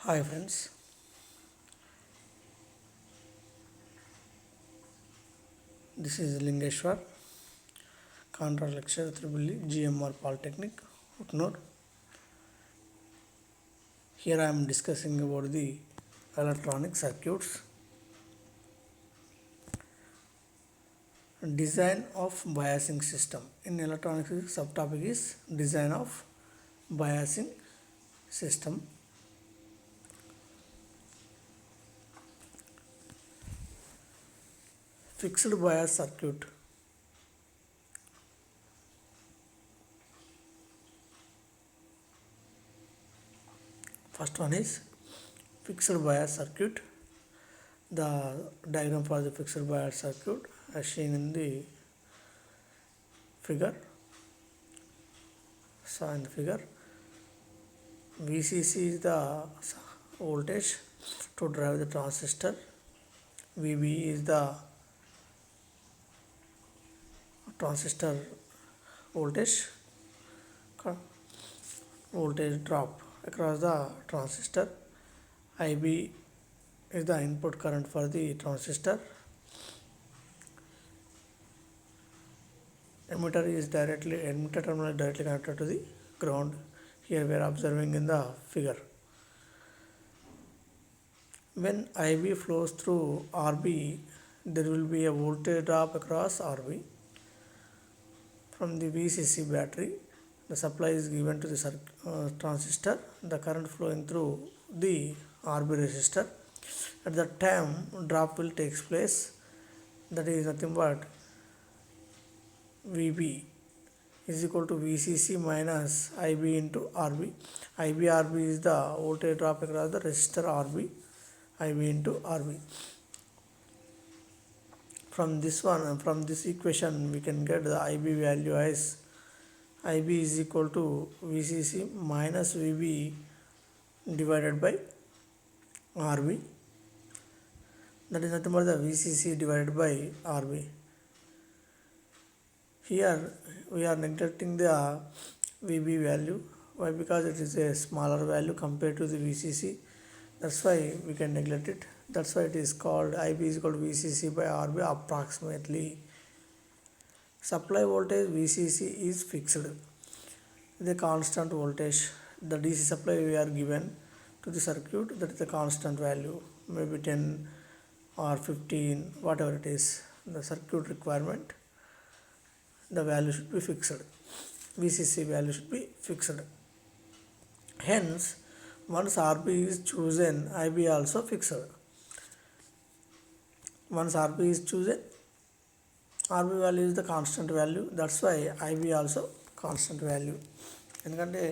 Hi friends, this is Lingeshwar, Contract Lecturer Tribuli, GMR Polytechnic, Utnur. Here I am discussing about the electronic circuits, design of biasing system. In electronic subtopic is design of biasing system. Fixed bias circuit. First one is fixed bias circuit. The diagram for the fixed bias circuit as seen in the figure. So in the figure, VCC is the voltage to drive the transistor. VB is the transistor voltage drop across the transistor. IB is the input current for the transistor. Emitter terminal is directly connected to the ground. Here we are observing in the figure. When IB flows through RB, there will be a voltage drop across RB. From the VCC battery, the supply is given to the transistor. The current flowing through the RB resistor. At that time, drop will take place. That is nothing but VB is equal to VCC minus IB into RB. RB is the voltage drop across the resistor RB. IB into RB. From this equation, we can get the IB value as IB is equal to VCC minus VB divided by RB. That is nothing but the VCC divided by RB. Here we are neglecting the VB value. Why? Because it is a smaller value compared to the VCC. That's why we can neglect it. That's why it is called IB is equal to VCC by RB approximately. Supply voltage VCC is fixed. The constant voltage. The DC supply we are given to the circuit, that is the constant value, maybe 10 or 15, whatever it is. The circuit requirement, the value should be fixed. VCC value should be fixed. Hence, once RB is chosen, IB also fixed. Once RB is chosen, RB value is the constant value. That's why IB also constant value. ఎందుకంటే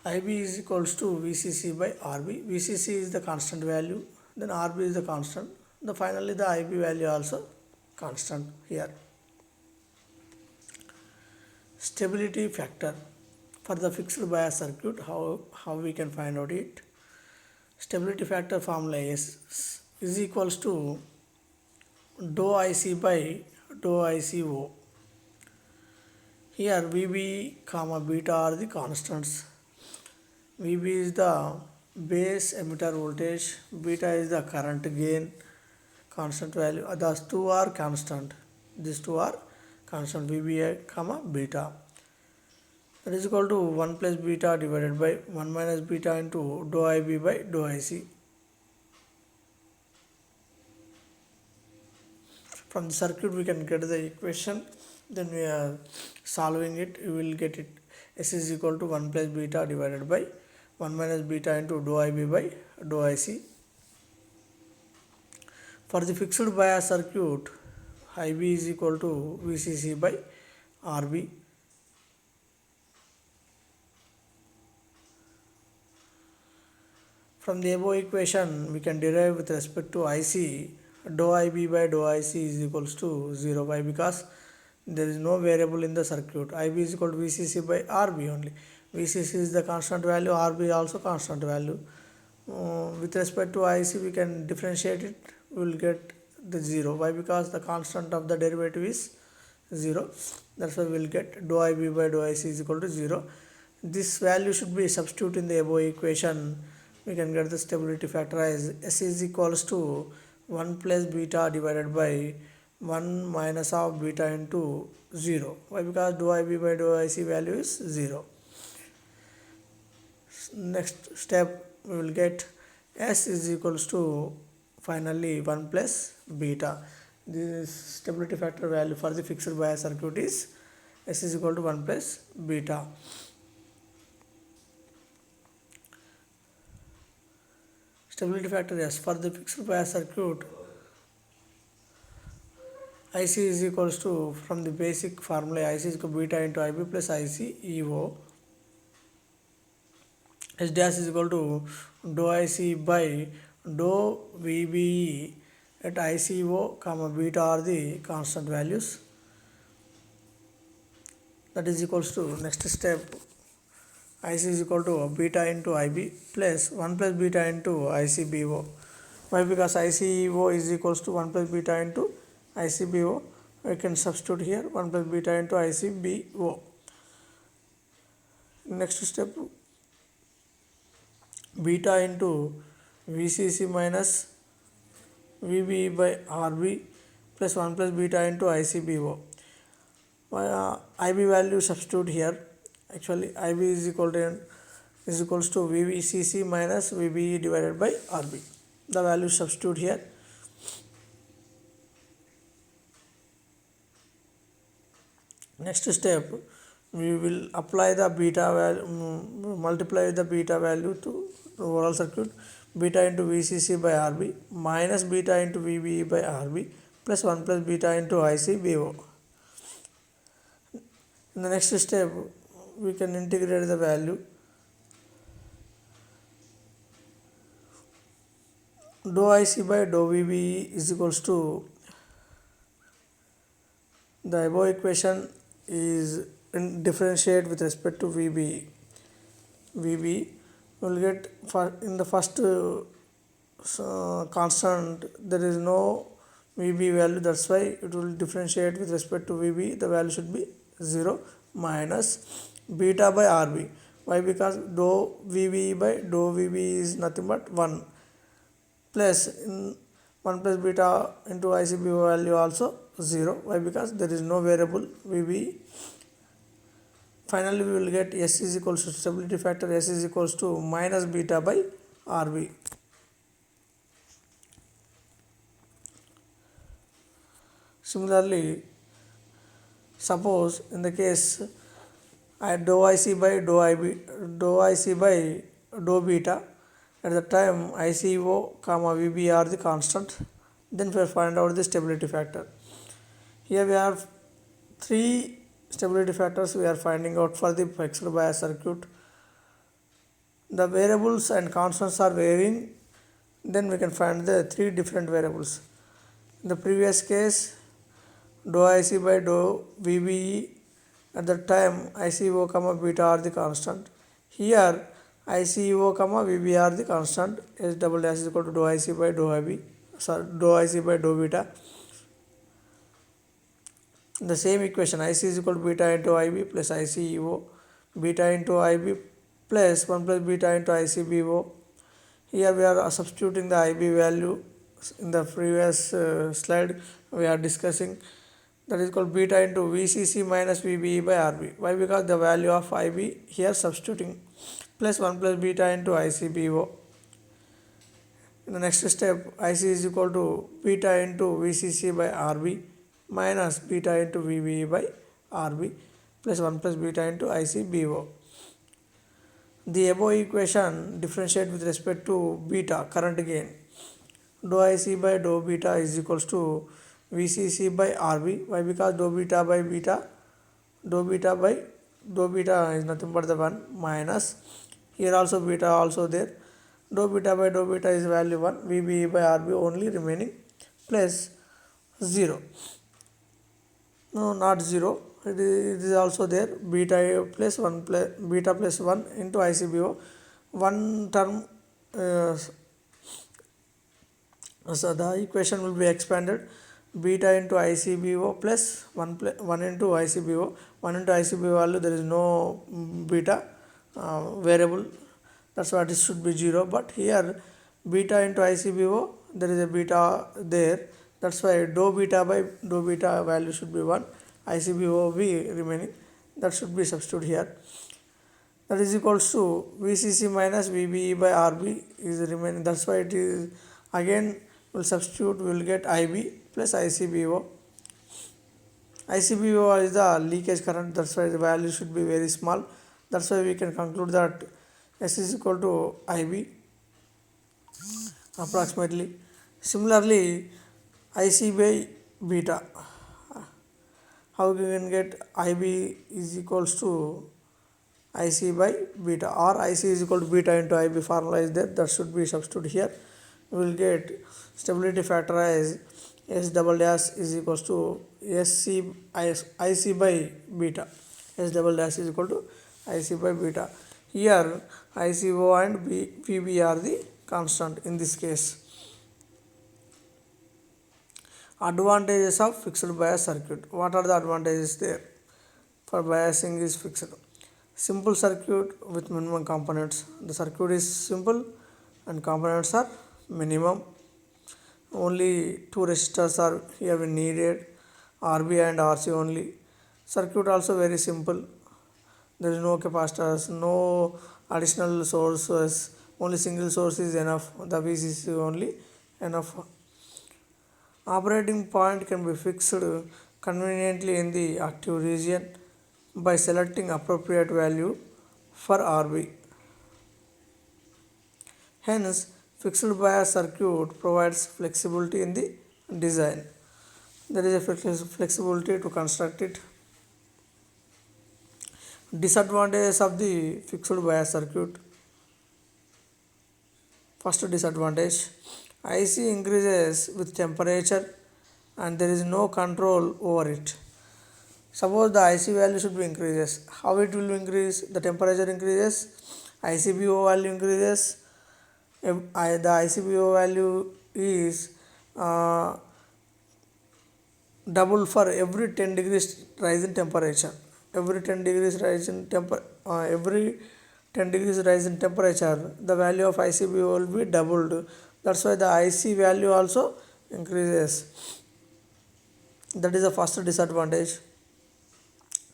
IB is equals to VCC by RB. VCC is the constant value, then RB is the constant. Finally the IB value also constant here. Stability factor for the fixed bias circuit, how we can find out it. Stability factor formula is equals to dou IC by dou ICO. Here VB comma beta are the constants. VB is the base emitter voltage, beta is the current gain, constant value. Those two are constant. These two are constant, VB comma beta. That is equal to 1 plus beta divided by 1 minus beta into dou IB by dou IC. From the circuit we can get the equation, then we are solving it, you will get it. S is equal to 1 plus beta divided by 1 minus beta into dou IB by dou IC. For the fixed bias circuit, IB is equal to VCC by RB. From the above equation, we can derive with respect to IC, dou IB by dou IC is equals to 0. Why? Because there is no variable in the circuit. IB is equal to VCC by RB only. VCC is the constant value, RB is also constant value. With respect to IC, we can differentiate it, we will get the 0. Why? Because the constant of the derivative is 0. That's why we will get dou IB by dou IC is equal to 0. This value should be substituted in the above equation. we can get the stability factor as S is equals to 1 plus beta divided by 1 minus of beta into 0. Why? Because dou IB by dou IC value is 0. Next step we will get S is equals to finally 1 plus beta. This stability factor value for the fixed bias circuit is S is equal to 1 plus beta. Stability factor S for the fixed bias circuit, IC is equals to, from the basic formula, IC is equal to beta into IB plus IC EO. S dash is equal to dou IC by dou VBE at ICO comma beta are the constant values. That is equals to, next step, IC is equal to beta into IB plus 1 plus beta into ICBO. Why? Because ICO is equals to 1 plus beta into ICBO. We can substitute here 1 plus beta into ICBO. Next step, beta into VCC minus VBE by RB plus 1 plus beta into ICBO. IB value substitute here. Actually IB is equals to VCC minus VBE divided by RB. The value substitute here. Next step, we will apply the beta value, multiply the beta value to the overall circuit. Beta into VCC by RB minus beta into VBE by RB plus 1 plus beta into ICBO. In the next step, we can integrate the value. Dou IC by dou VBE is equals to, the above equation is differentiate with respect to VBE. VBE will get, for in the first constant there is no VB value, that's why it will differentiate with respect to VB. The value should be 0 minus beta by RB. Why? Because dou VB by dou VB is nothing but 1 plus 1 plus beta into ICB value also 0. Why? Because there is no variable VB. Finally we will get S is equals to, stability factor S is equals to minus beta by RB. Similarly, suppose in the case dou IC by dou IB, dou IC by dou beta, at the time ICO comma VB are the constant, then we will find out the stability factor. Here we have 3 stability factors we are finding out for the fixed bias circuit. The variables and constants are varying, then we can find the 3 different variables. In the previous case, dou IC by dou VBE, at the time ICO comma beta are the constant. Here ICO comma VB are the constant. S double dash is equal to dou IC by dou IB, dou IC by dou beta. In the same equation, IC is equal to beta into IB plus ICO, beta into IB plus 1 plus beta into ICBO. Here we are substituting the IB value in the previous slide we are discussing, that is called beta into VCC minus VBE by RB. Why? Because the value of IB here substituting plus 1 plus beta into ICBO. In the next step, IC is equal to beta into VCC by RB minus beta into VBE by RB plus 1 plus beta into ICBO. The above equation differentiate with respect to beta, current gain. Dou IC by dou beta is equals to VCC by RB. Why? Because dou beta by beta, dou beta is nothing but the 1 minus, here also beta also there, dou beta by dou beta is value 1, VBE by RB only remaining plus 0. No, not 0, it is also there, beta plus 1 plus beta plus 1 into ICBO. One term, so the equation will be expanded, beta into ICBO plus 1 into ICBO. 1 into ICBO value, there is no beta variable, that's why it should be 0. But here beta into ICBO, there is a beta there, that's why dou beta by dou beta value should be 1, ICBO be remaining, that should be substitute here. That is equals to VCC minus VBE by RB is remaining, that's why it is again will substitute, we will get IB plus ICBO. ICBO is the leakage current, that's why the value should be very small, that's why we can conclude that S is equal to IB approximately. Similarly, IC by beta, how we can get IB is equals to IC by beta, or IC is equal to beta into IB formula is there, that should be substituted here. We will get stability factor as S double dash is equals to IC by beta, S double dash is equal to IC by beta. Here ICO and VB are the constant in this case. Advantages of fixed bias circuit. What are the advantages there? For biasing is fixed. Simple circuit with minimum components. The circuit is simple and components are minimum. Only two resistors are here needed, RB and RC only. Circuit also very simple. There is no capacitors, no additional sources, only single source is enough, the VCC only enough. Operating point can be fixed conveniently in the active region by selecting appropriate value for RB. Hence, fixed bias circuit provides flexibility in the design. There is a flexibility to construct it. Disadvantages of the fixed bias circuit. First disadvantage, IC increases with temperature and there is no control over it. Suppose the IC value should be increases. How it will increase? The temperature increases, ICBO value increases. If the ICBO value is double for every 10 degrees rise in temperature. Every 10 degrees rise in temperature, the value of ICBO will be doubled. That's why the IC value also increases. That is the first disadvantage.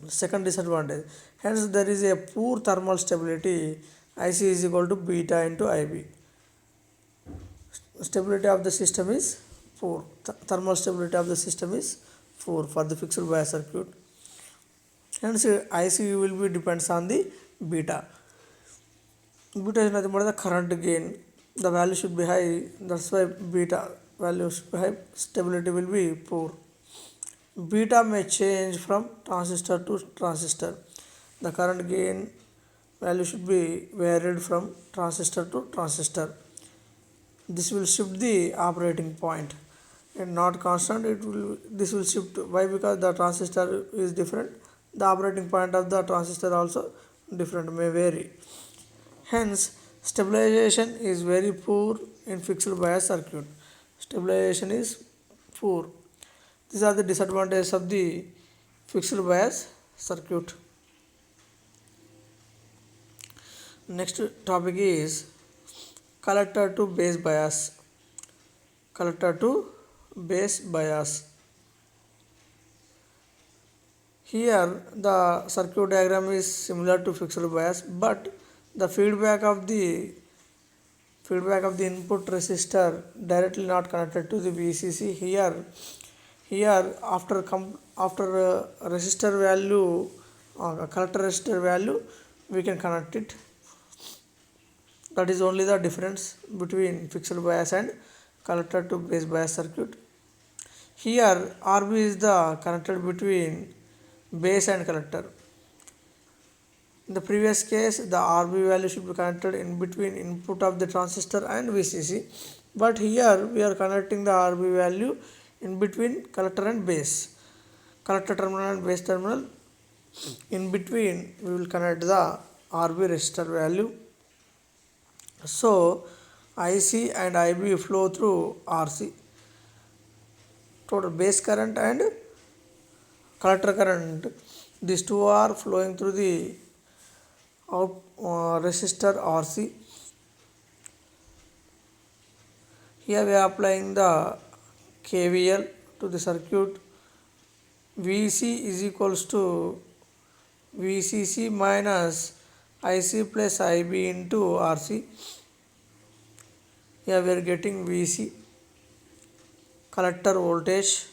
Second disadvantage, hence there is a poor thermal stability. IC is equal to beta into IB. Stability of the system is poor. Thermal stability of the system is poor for the fixed bias circuit. Hence IC will be depends on the beta. Beta is nothing but the current gain. The value should be high, that's why beta value should be high, stability will be poor. Beta may change from transistor to transistor. The current gain value should be varied from transistor to transistor. This will shift the operating point and not constant. This will shift. Why? Because the transistor is different. The operating point of the transistor also different, may vary. Hence, stabilization is very poor in fixed bias circuit. Stabilization is poor. These are the disadvantages of the fixed bias circuit. Next topic is collector to base bias. Collector to base bias. Here the circuit diagram is similar to fixed bias, but the feedback of the input resistor directly not connected to the VCC. Here after resistor value, collector resistor value, we can connect it. That is only the difference between fixed bias and collector to base bias circuit. Here RB is the connected between base and collector. In the previous case, the RB value should be connected in between input of the transistor and VCC, but here we are connecting the RB value in between collector and base. Collector terminal and base terminal, in between we will connect the RB resistor value. So IC and IB flow through RC. Total base current and collector current, these two are flowing through the resistor RC. Here we are applying the KVL to the circuit. VC is equals to VCC minus IC plus IB into RC. Here we are getting VC, collector voltage.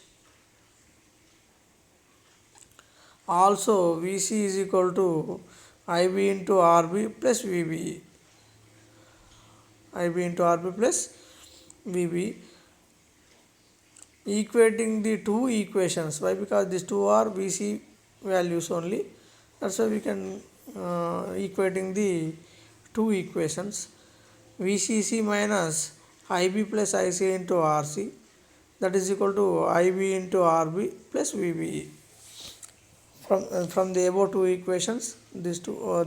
Also VC is equal to IB into RB plus VB. IB into RB plus VB. Equating the two equations. Why? Because these two are VC values only. That's why we can equating the two equations. VCC minus IB plus IC into RC, that is equal to IB into RB plus VB. From the above two equations, these two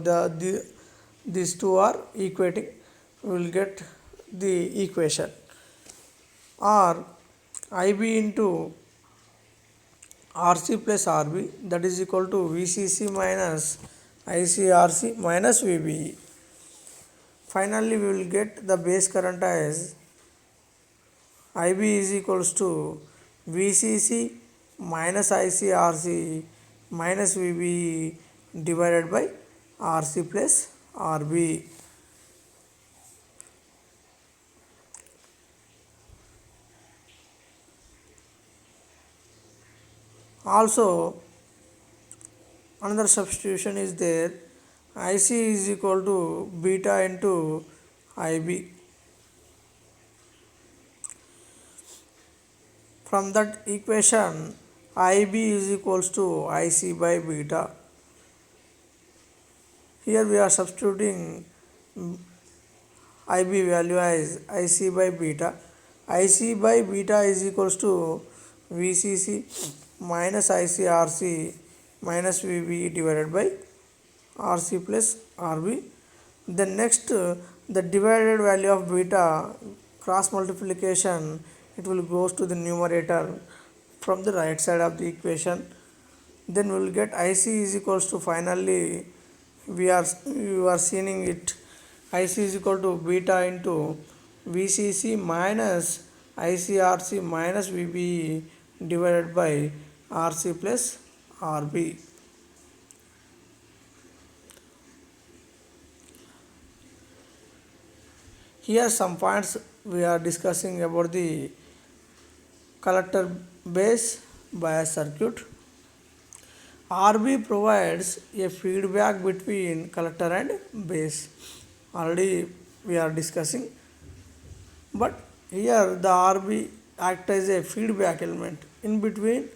these two are equating. We will get the equation. Or IB into RC plus RB, that is equal to VCC minus ICRC minus VB. Finally, we will get the base current as IB is equals to VCC minus ICRC minus VB divided by RC plus RB. Also, another substitution is there. IC is equal to beta into IB. From that equation, IB is equals to IC by beta. Here we are substituting IB value as IC by beta. IC by beta is equals to VCC minus ICRC minus VB divided by RC plus RB. Then next, the divided value of beta, cross multiplication, it will goes to the numerator from the right side of the equation. Then we will get IC is equals to, finally we are seeing it, IC is equal to beta into VCC minus ICRC minus VB divided by RC plus RB. Here some points we are discussing about the collector base bias circuit. RB provides a feedback between collector and base. Already we are discussing, but here the RB act as a feedback element in between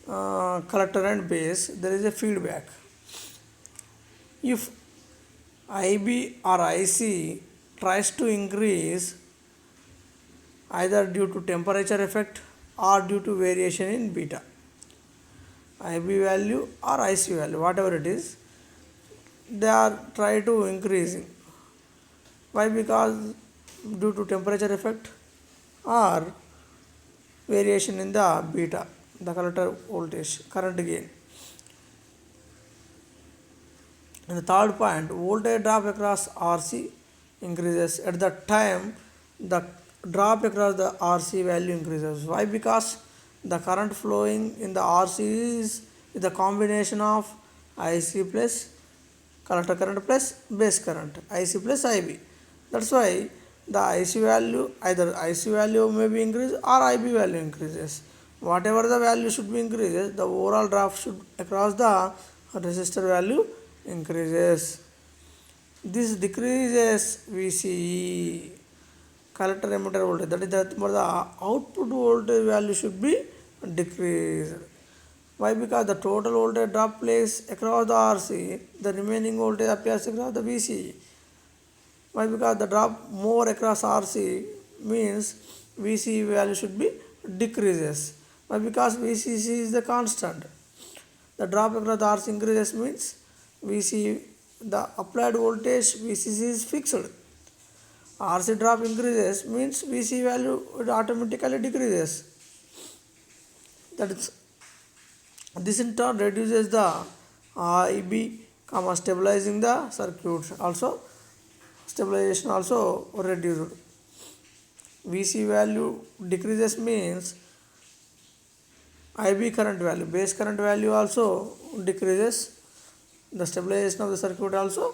collector and base. There is a feedback. If IB or IC tries to increase either due to temperature effect or due to variation in beta, IB value or IC value, whatever it is, they are try to increasing. Why? Because due to temperature effect or variation in the beta, the collector voltage, current gain. And the third point, voltage drop across RC increases. At that time, the drop across the RC value increases. Why? Because the current flowing in the RC is the combination of IC plus collector current plus base current, IC plus IB. That's why the IC value, either IC value may be increased or IB value increases. Whatever the value should be increases, the overall drop should across the resistor value increases. This decreases VCE, collector emitter voltage, that is the output voltage value should be decreased. Why? Because the total voltage drop plays across the RC, the remaining voltage appears across the VCE. Why? Because the drop more across RC means VCE value should be decreases. Why? Because VCC is the constant. The drop across the RC increases means VCE, the applied voltage VCC is fixed. RC drop increases means VC value automatically decreases. That is, this in turn reduces the IB, stabilizing the circuit. Also, stabilization also reduced. VC value decreases means IB current value, base current value also decreases. The stabilization of the circuit also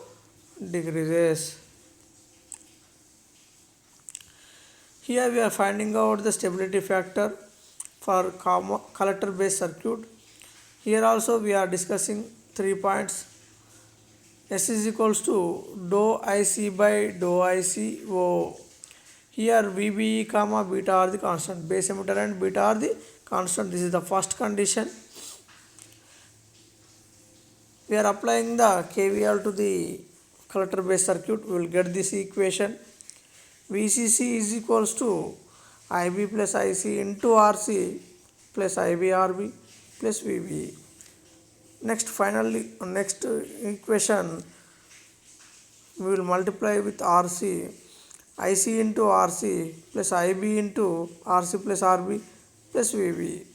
decreases. Here we are finding out the stability factor for collector based circuit. Here also we are discussing 3 points. S is equals to dou IC by dou ICO. Here VBE comma beta are the constant. Base emitter and beta are the constant. This is the first condition. We are applying the KVL to the collector based circuit. We will get this equation. VCC is equals to IB plus IC into RC plus IB RB plus VBE. Next equation we will multiply with RC, IC into RC plus IB into RC plus RB plus VBE.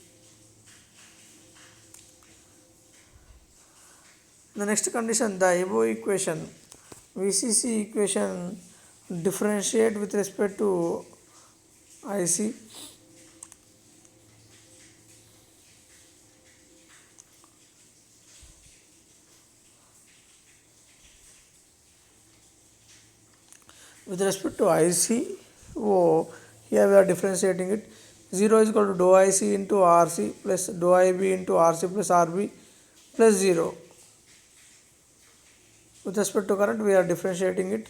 The next condition, the above equation, VCC equation differentiate with respect to IC. With respect to ICO, here we are differentiating it. 0 is equal to dou IC into RC plus dou IB into RC plus RB plus 0. With respect to current, we are differentiating it.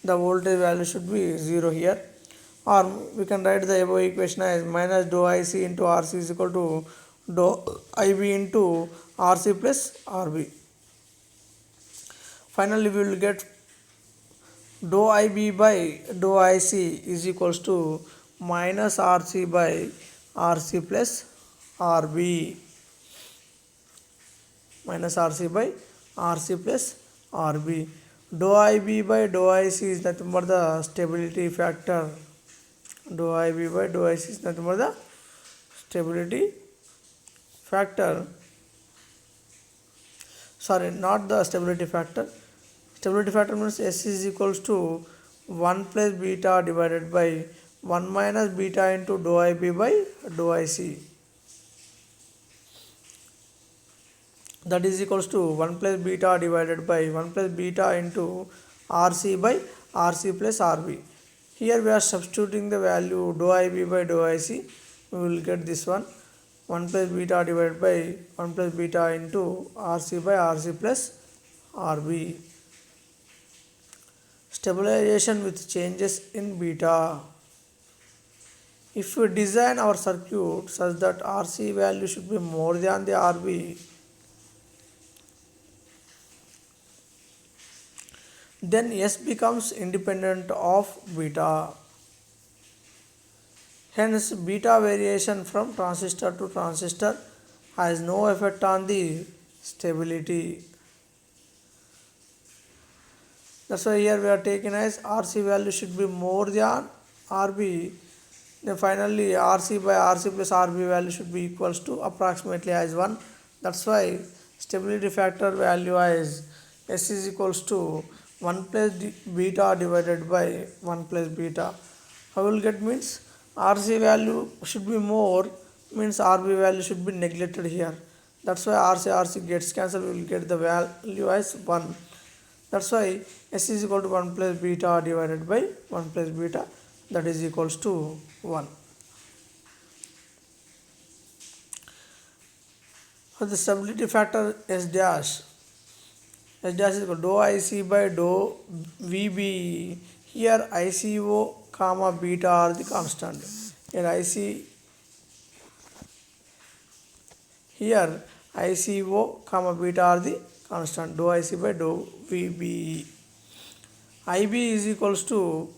The voltage value should be 0 here. Or we can write the above equation as minus dou IC into RC is equal to dou IB into RC plus RB. Finally, we will get dou IB by dou IC is equals to minus RC by RC plus RB. Minus RC by RC plus RB. Dou IB by dou IC is nothing but the stability factor. Dou IB by dou IC is nothing but the stability factor. Sorry, not the stability factor. Stability factor means S is equals to 1 plus beta divided by 1 minus beta into dou IB by dou IC. That is equals to 1 plus beta divided by 1 plus beta into RC by RC plus RB. Here we are substituting the value dou IB by dou IC. We will get this one. 1 plus beta divided by 1 plus beta into RC by RC plus RB. Stabilization with changes in beta. If we design our circuit such that RC value should be more than the RB, then S becomes independent of beta. Hence, beta variation from transistor to transistor has no effect on the stability. That's why here we are taking as RC value should be more than RB. Then finally RC by RC plus RB value should be equals to approximately as 1. That's why stability factor value as S is equals to 1 plus beta divided by 1 plus beta. How will get means RC value should be more means RB value should be neglected here. That's why RC gets cancelled. We will get the value as 1. That's why S is equal to 1 plus beta divided by 1 plus beta, that is equals to 1. For the stability factor S dash is equal to dou IC by dou VB. Here ICO comma beta are the constant. Here ICO comma beta are the constant. Dou IC by dou VB. IB is equals to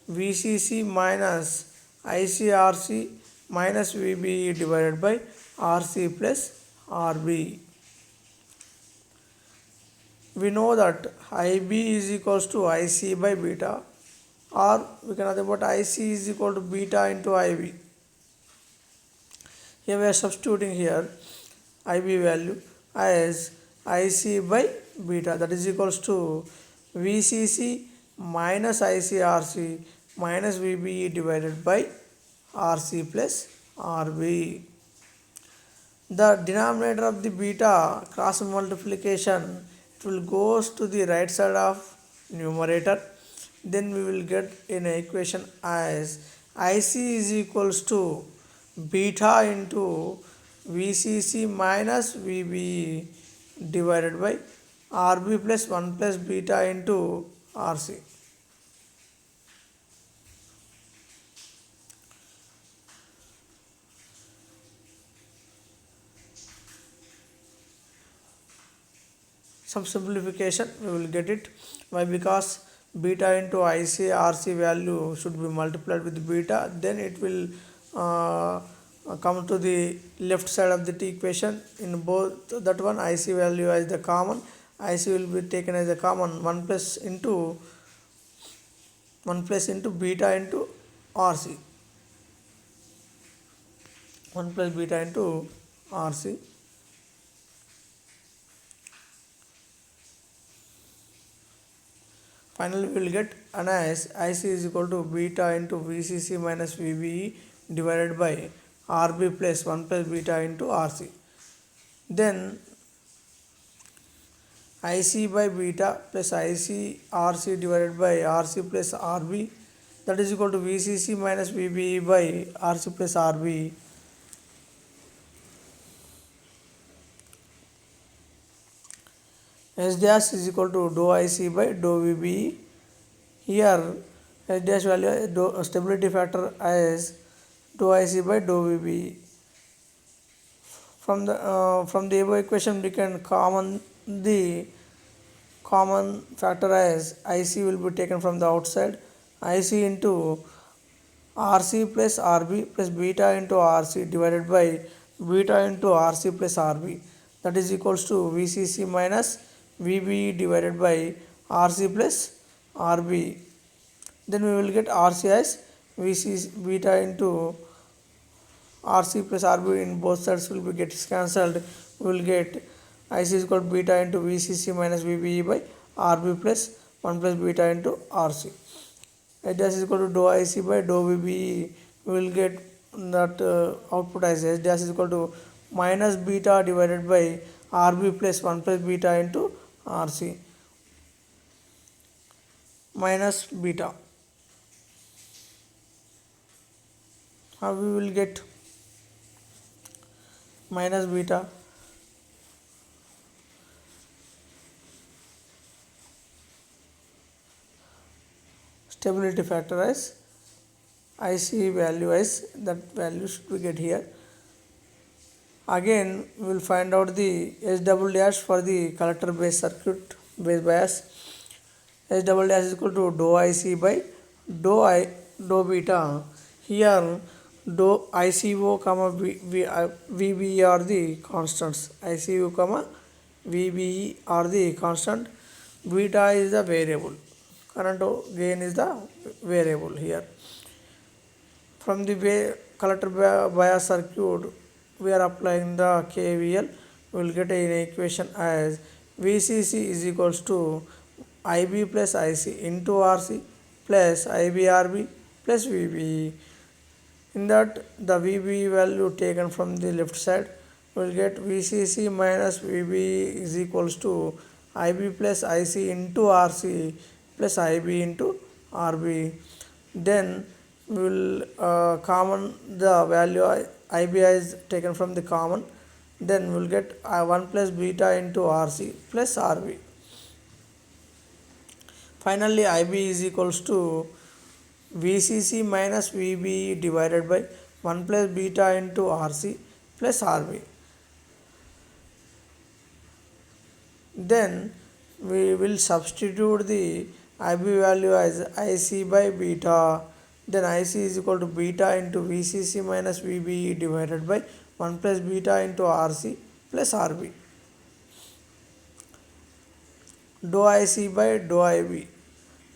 VCC minus ICRC minus VBE divided by RC plus RB. We know that IB is equals to IC by beta, or we can nothing but IC is equal to beta into IB. Here we are substituting here IB value as IC by beta, that is equals to VCC minus ICRC minus VBE divided by RC plus RB. The denominator of the beta cross multiplication, it will goes to the right side of numerator. Then we will get an equation as IC is equals to beta into VCC minus VBE divided by RB plus 1 plus beta into RC. Some simplification we will get it. Why? Because beta into IC RC value should be multiplied with beta, then it will come to the left side of the equation. In both that one, IC value as the common, IC will be taken as a common 1 plus into beta into RC, 1 plus beta into RC. Finally, we will get an as IC is equal to beta into VCC minus VBE divided by RB plus 1 plus beta into RC. Then IC by beta plus IC RC divided by RC plus RB, that is equal to VCC minus VBE by RC plus RB. S dash is equal to dou IC by dou VBE. Here S dash value stability factor as dou IC by dou VBE. From the above equation, we can common factor as IC will be taken from the outside. IC into RC plus RB plus beta into RC divided by beta into RC plus RB, that is equals to VCC minus VBE divided by RC plus RB. Then we will get RC as VC beta into RC plus RB. In both sides will be get cancelled. We will get IC is equal to beta into VCC minus VBE by RB plus 1 plus beta into RC. H dash is equal to dou IC by dou VBE. We will get that output as H dash is equal to minus beta divided by RB plus 1 plus beta into RC minus beta. How we will get minus beta? Stability factor as IC value as that value should we get here. Again we will find out the S double dash for the collector base circuit base bias. S double dash is equal to dou IC by dou beta. Here dou ICO comma VBE are the constants. ICO comma VBE are the constant. Beta is the variable. Current gain is the variable here. From the collector bias circuit, we are applying the KVL. We will get an equation as VCC is equals to IB plus IC into RC plus IBRB plus VBE. In that, the VBE value taken from the left side, we will get VCC minus VBE is equals to IB plus IC into RC plus IB into RB. Then we will common the value IB is taken from the common. Then we will get 1 plus beta into RC plus RB. Finally, IB is equals to VCC minus VBE divided by 1 plus beta into RC plus RB. Then we will substitute the IB value as IC by beta. Then IC is equal to beta into VCC minus VBE divided by 1 plus beta into RC plus RB. Dou IC by dou IB.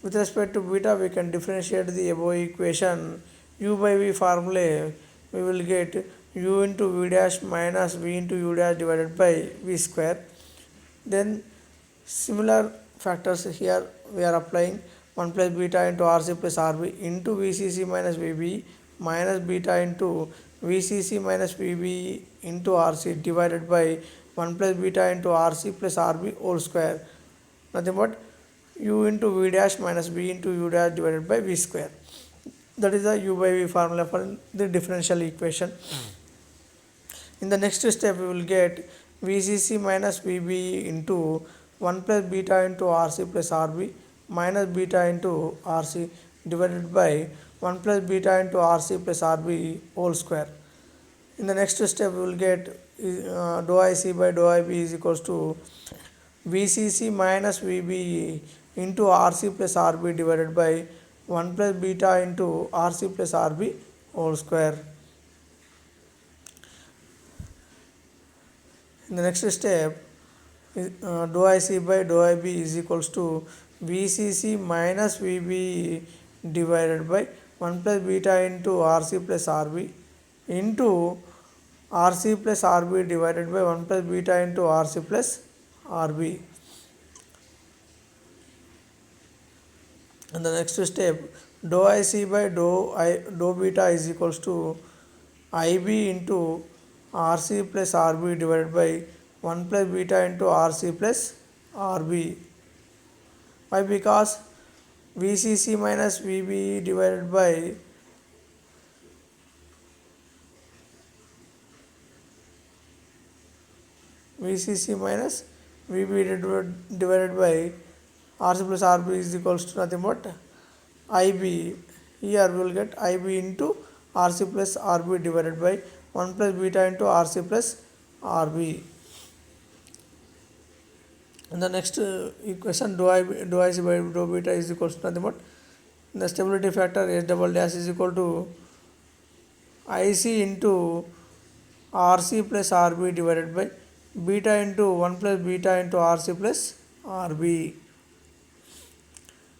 With respect to beta, we can differentiate the above equation. U by V formula, we will get U into V dash minus V into U dash divided by V square. Then similar factors here we are applying. 1 plus beta into RC plus RB into VCC minus VB minus beta into VCC minus VB into RC divided by 1 plus beta into RC plus RB whole square, nothing but u into V dash minus B into U dash divided by V square. That is the U by V formula for the differential equation. In the next step we will get VCC minus VB into 1 plus beta into RC plus RB minus beta into RC divided by 1 plus beta into RC plus RB whole square. In the next step we will get dou IC by dou IB is equals to VCC minus VB into RC plus RB divided by 1 plus beta into RC plus RB whole square. In the next step, dou IC by dou IB is equals to VCC minus VB divided by 1 plus beta into RC plus RB into RC plus RB divided by 1 plus beta into RC plus RB. And the next step, dou IC by dou beta is equals to IB into RC plus RB divided by 1 plus beta into RC plus RB. Why? Because VCC minus VB divided by VCC minus VB divided by RC plus RB is equals to nothing but IB. Here we will get IB into RC plus RB divided by 1 plus beta into RC plus RB. In the next equation, dou IC by dou beta is equals to nothing but the stability factor S double dash is equal to IC into RC plus RB divided by beta into 1 plus beta into RC plus RB.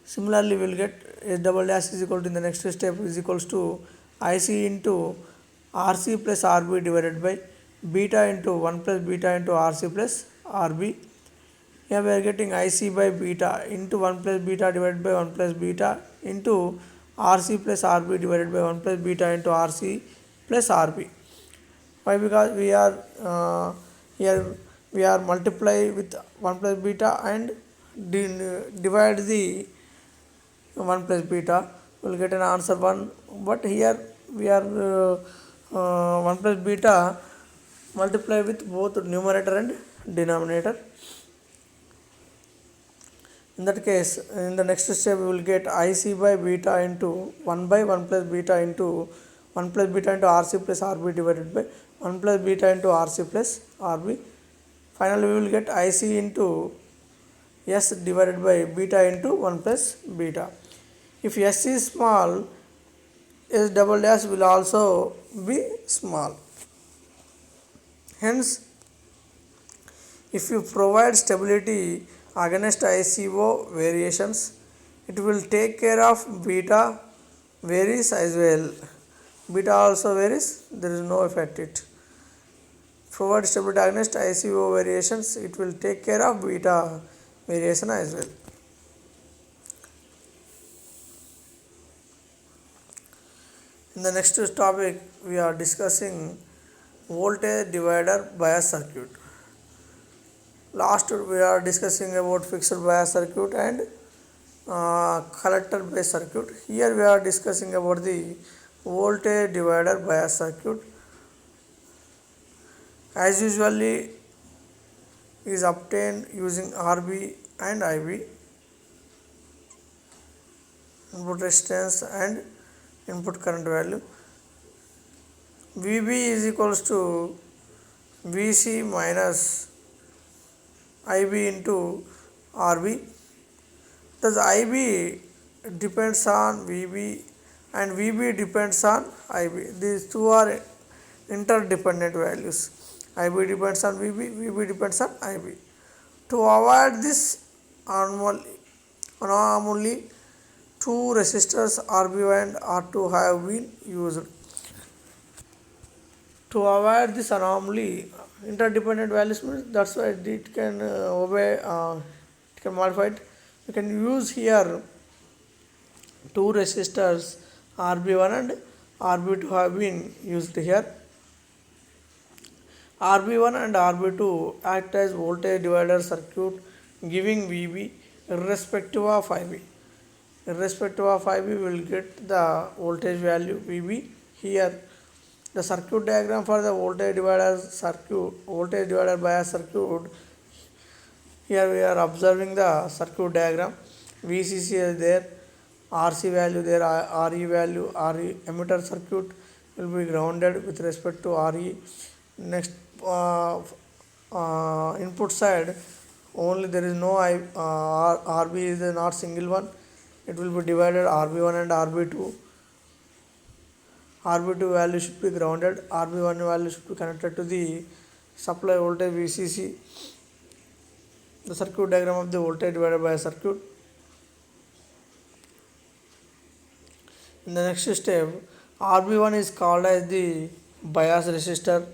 Similarly, we will get S double dash is equal to in the next step is equals to IC into RC plus RB divided by beta into 1 plus beta into RC plus RB. Here we are getting IC by beta into 1 plus beta divided by 1 plus beta into RC plus RB divided by 1 plus beta into RC plus RB. Why? Because we are here we are multiply with 1 plus beta and divide the 1 plus beta, we will get an answer 1, but here we are 1 plus beta multiply with both numerator and denominator. In that case, in the next step we will get IC by beta into 1 by 1 plus beta into 1 plus beta into RC plus RB divided by 1 plus beta into RC plus RB. Finally, we will get IC into S divided by beta into 1 plus beta. If S is small, S double dash will also be small. Hence, if you provide stability against ICO variations, it will take care of beta varies as well. Beta also varies, there is no effect it. Provide stability against ICO variations, it will take care of beta variation as well. In the next topic, we are discussing voltage divider bias circuit. Last we are discussing about fixed bias circuit and collector based circuit. Here we are discussing about the voltage divider bias circuit. As usually is obtained using RB and IB, input resistance and input current value. VB is equals to VC minus IB into RB. Thus IB depends on VB and VB depends on IB. These two are interdependent values. IB depends on VB, VB depends on IB. To avoid this anomaly, two resistors RB and R2 have been used. To avoid this anomaly, interdependent values means that's why it can it can modify it. You can use here two resistors RB1 and RB2 have been used here. RB1 and RB2 act as voltage divider circuit giving VB irrespective of IB. Irrespective of IB, we will get the voltage value VB here. The circuit diagram for the voltage divider bias circuit. Here we are observing the circuit diagram. VCC is there, RC value there, RE value, RE emitter circuit will be grounded with respect to RE. Next, input side only there is no RB is not single one. It will be divided RB1 and RB2. RB2 value should be grounded. RB1 value should be connected to the supply voltage VCC. The circuit diagram of the voltage divided by a circuit. In the next step, RB1 is called as the bias resistor.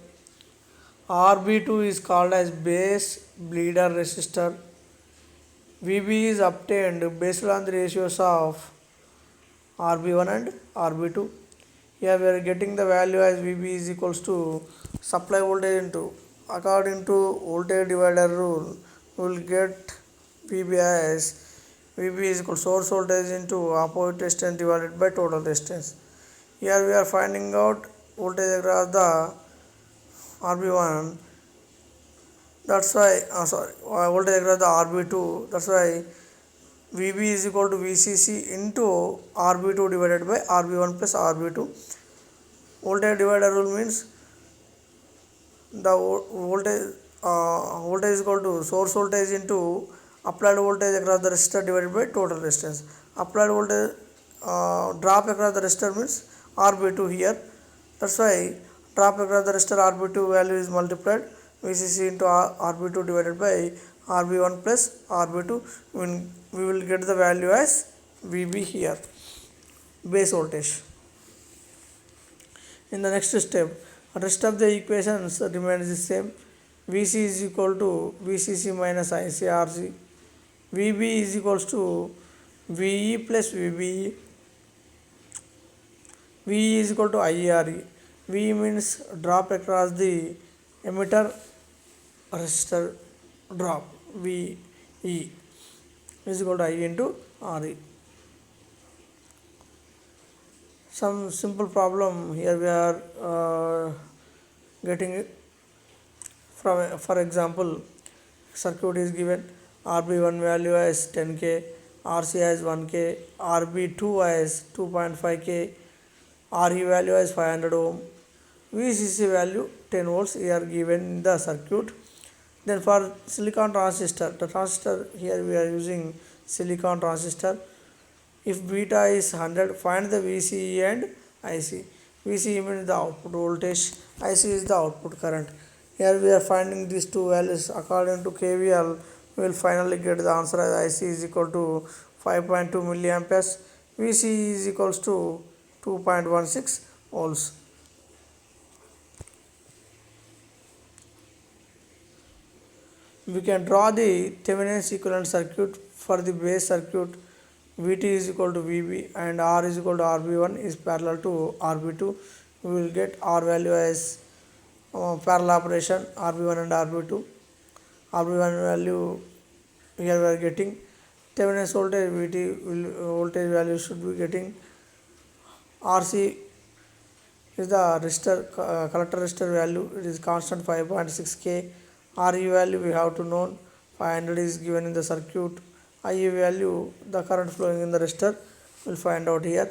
RB2 is called as base bleeder resistor. VB is obtained based on the ratios of RB1 and RB2. Here we are getting the value as VB is equals to supply voltage into, according to voltage divider rule, we will get VB as VB is equal to source voltage into opposite resistance divided by total resistance. Here we are finding out voltage across the RB1. That's why voltage across the RB2. That's why VB is equal to VCC into RB2 divided by RB1 plus RB2. Voltage divider rule means the voltage is equal to source voltage into applied voltage across the resistor divided by total resistance. Applied voltage drop across the resistor means RB2 here. That's why drop across the resistor RB2 value is multiplied VCC into RB2 divided by RB1 plus RB2. We will get the value as VB here, base voltage. In the next step, rest of the equations remains the same. VC is equal to VCC minus ICRC. VB is equals to VE plus VBE. VE is equal to IERE. VE means drop across the emitter resistor drop. VE is equal to I into RE. Some simple problem here we are getting it from, for example, circuit is given RB1 value as 10K, RC as 1K, RB2 as 2.5K, RE value as 500 ohm, VCC value 10 volts here given in the circuit. Then for silicon transistor, the transistor here we are using silicon transistor. If beta is 100, find the VCE and IC. VCE means the output voltage, IC is the output current. Here we are finding these two values according to KVL. We will finally get the answer as IC is equal to 5.2 milliamperes. VCE is equals to 2.16 volts. We can draw the Thevenin's equivalent circuit for the base circuit. Vt is equal to Vb and R is equal to Rb1 is parallel to Rb2. We will get R value as parallel operation Rb1 and Rb2. Rb1 value here we are getting. Thevenin's voltage Vt voltage value should be getting. Rc is the resistor collector resistor value. It is constant 5.6K. Re value we have to know, 500 is given in the circuit. Ie value, the current flowing in the resistor, will find out here.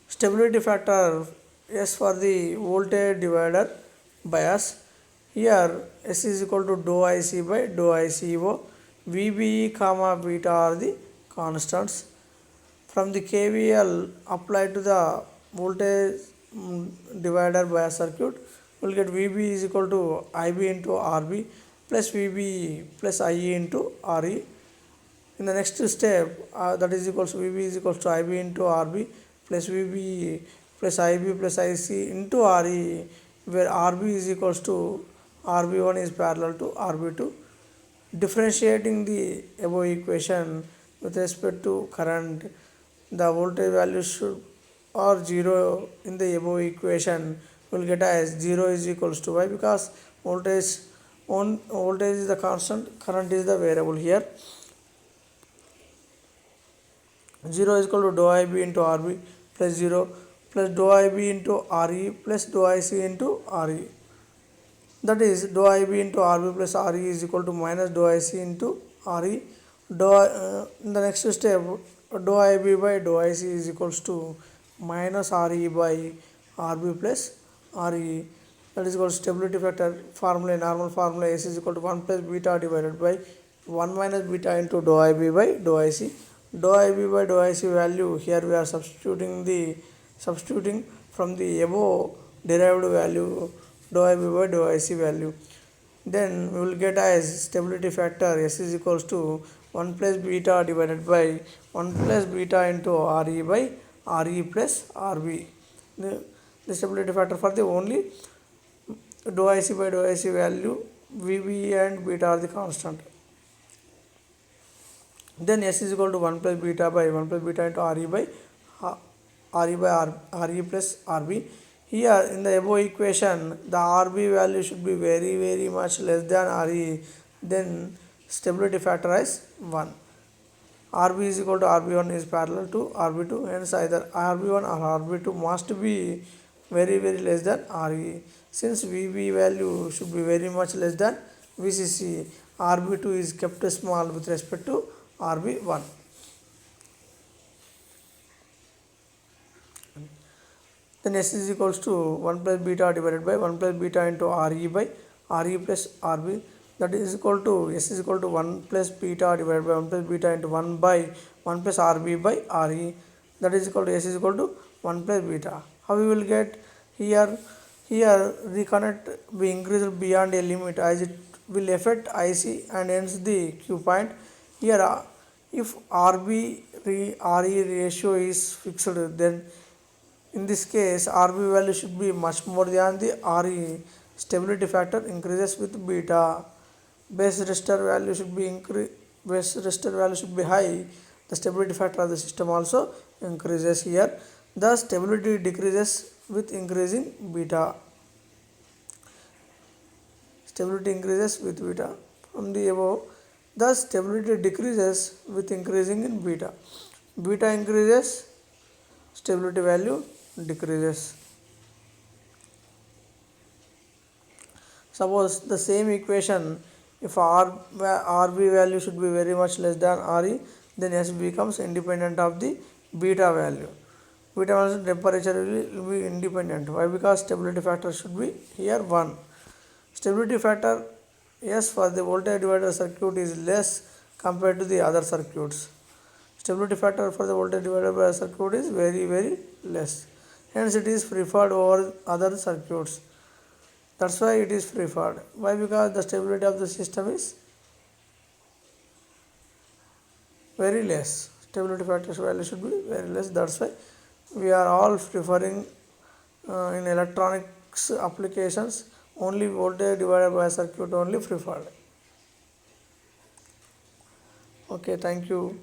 Stability factor S for the voltage divider bias. Here S is equal to dou IC by dou ICO. VBE comma beta are the constants. From the KVL applied to the voltage divider bias circuit, we will get VB is equal to IB into RB plus VB plus IE into RE. In the next step, that is equals to VB is equals to IB into RB plus VB plus IB plus IC into RE, where RB is equals to RB1 is parallel to RB2. Differentiating the above equation with respect to current, the voltage value should or 0 in the above equation will get as 0 is equals to y, because voltage voltage is the constant, current is the variable. Here 0 is equal to dou IB into RB plus 0 plus dou IB into RE plus dou IC into RE. That is dou IB into RB plus RE is equal to minus dou IC into RE. In the next step, dou IB by dou IC is equals to minus RE by RB plus RE. That is called stability factor formula. Normal formula S is equal to 1 plus beta divided by 1 minus beta into dou IB by dou IC. Dou IB by dou IC value, here we are substituting from the above derived value dou IB by dou IC value. Then we will get as stability factor S is equals to 1 plus beta divided by 1 plus beta into RE by RE plus RB. The stability factor for the only dou IC by dou IC value, VB and beta are the constant. Then S is equal to 1 plus beta by 1 plus beta into RE by RE plus RB. Here in the above equation, the RB value should be very much less than RE. Then stability factor is 1. RB is equal to RB1 is parallel to RB2, hence either RB1 or RB2 must be very less than RE. Since VB value should be very much less than VCC, RB2 is kept small with respect to RB1. Then S is equals to 1 plus beta divided by 1 plus beta into RE by RE plus RB. That is equal to S is equal to 1 plus beta divided by 1 plus beta into 1 by 1 plus RB by RE. That is equal to S is equal to 1 plus beta. How we will get here? Here reconnect be increased beyond a limit as it will affect IC and hence the Q point. Here if RB RE ratio is fixed, then in this case RB value should be much more than the RE. Stability factor increases with beta. Base resistor value should be high. The stability factor of the system also increases here. The stability decreases with increasing beta. Stability increases with beta. From the above, the stability decreases with increasing in beta. Beta increases, stability value decreases. Suppose the same equation, if RB value should be very much less than RE, then S becomes independent of the beta value. Beta value temperature will be independent. Why? Because stability factor should be here 1. Stability factor S for the voltage divider circuit is less compared to the other circuits. Stability factor for the voltage divider by circuit is very less. Hence it is preferred over other circuits. That's why it is preferred. Why? Because the stability of the system is very less. Stability factor value should be very less. That's why we are all preferring in electronics applications only voltage divided by circuit only preferred. Okay, thank you.